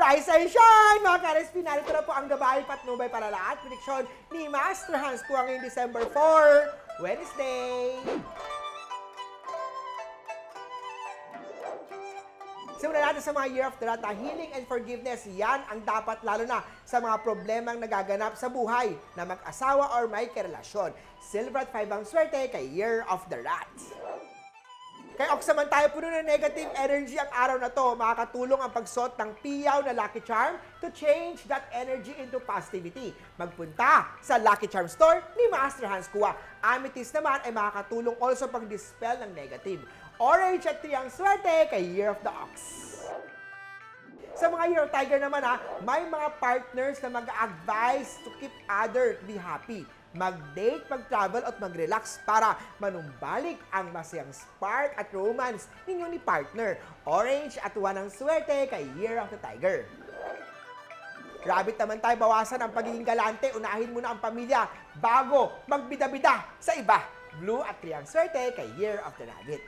Rise and shine! Mga ka-RSP, narito na po ang gabay patnubay para lahat. Prediksyon ni Master Hans Kua ngayong December 4, Wednesday. Simulan natin sa mga Year of the Rat. Healing and forgiveness, yan ang dapat lalo na sa mga problemang nagaganap sa buhay na mag-asawa or may karelasyon. Silver at 5 ang swerte kay Year of the Rat. Kaya oksaman tayo puno ng negative energy ang araw na to. Makakatulong ang pagsuot ng piyaw na Lucky Charm to change that energy into positivity. Magpunta sa Lucky Charm store ni Master Hans Kua. Amethyst naman ay makakatulong also pag-dispel ng negative. Orange at 3 ang swerte kay Year of the Ox. Sa mga Year of Tiger naman may mga partners na mag-advise to keep other to be happy. Mag-date, mag-travel at mag-relax para manumbalik ang masayang spark at romance ninyo ni partner. Orange at 1 ang swerte kay Year of the Tiger. Rabbit naman tayo, bawasan ang pagiging galante. Unahin muna ang pamilya bago magbida-bida sa iba. Blue at 3 ang swerte kay Year of the Rabbit.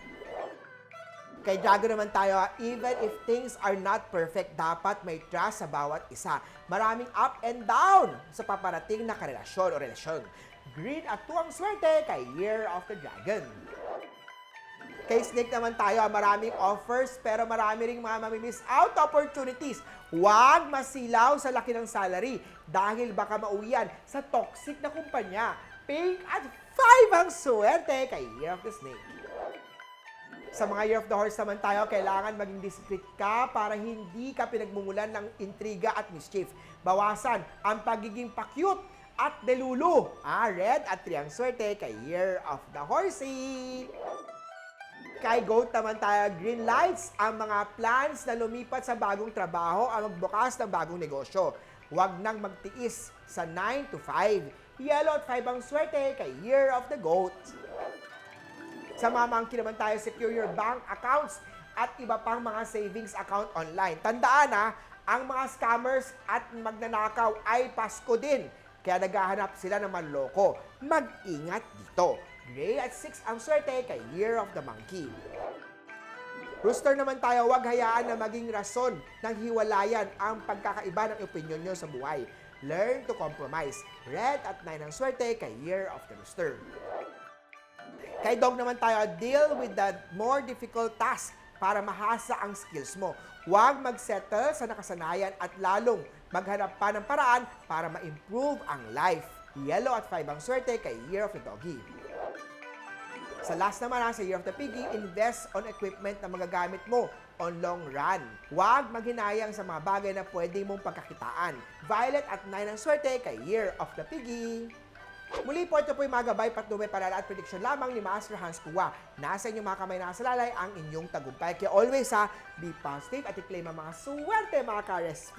Kay Dragon naman tayo, even if things are not perfect, dapat may trust sa bawat isa. Maraming up and down sa paparating na karelasyon o relasyon. Green at 2 ang swerte kay Year of the Dragon. Kay Snake naman tayo, maraming offers pero marami ring mga mamimiss out opportunities. Huwag masilaw sa laki ng salary dahil baka mauwian sa toxic na kumpanya. Pink at 5 ang swerte kay Year of the Snake. Sa mga Year of the Horse naman tayo, kailangan maging discreet ka para hindi ka pinagmumulan ng intriga at mischief. Bawasan ang pagiging pa-cute at delulu. Red at 3 ang swerte kay Year of the Horsey. Kay Goat naman tayo, green lights ang mga plans na lumipat sa bagong trabaho ang magbukas ng bagong negosyo. Huwag nang magtiis sa 9 to 5. Yellow at 5 ang swerte kay Year of the Goat. Sa mamangkin naman tayo, secure your bank accounts at iba pang mga savings account online. Tandaan ang mga scammers at magnanakaw ay Pasko din. Kaya naghahanap sila ng manloko. Mag-ingat dito. Gray at 6 ang swerte kay Year of the Monkey. Rooster naman tayo, huwag hayaan na maging rason ng hiwalayan ang pagkakaiba ng opinion nyo sa buhay. Learn to compromise. Red at 9 ang swerte kay Year of the Rooster. Kay Dog naman tayo, deal with the more difficult task para mahasa ang skills mo. Huwag mag-settle sa nakasanayan at lalong maghanap pa ng paraan para ma-improve ang life. Yellow at 5 ang swerte kay Year of the Doggy. Sa last naman sa Year of the Piggy, invest on equipment na magagamit mo on long run. Huwag maghinayang sa mga bagay na pwede mong pagkakitaan. Violet at 9 ang swerte kay Year of the Piggy. Muli po, ito po yung mga gabay patnubay para at prediction lamang ni Master Hans Kua. Nasa inyong mga kamay nakasalalay ang inyong tagumpay. Kaya always be positive at i-claim ang mga swerte mga ka-RSP.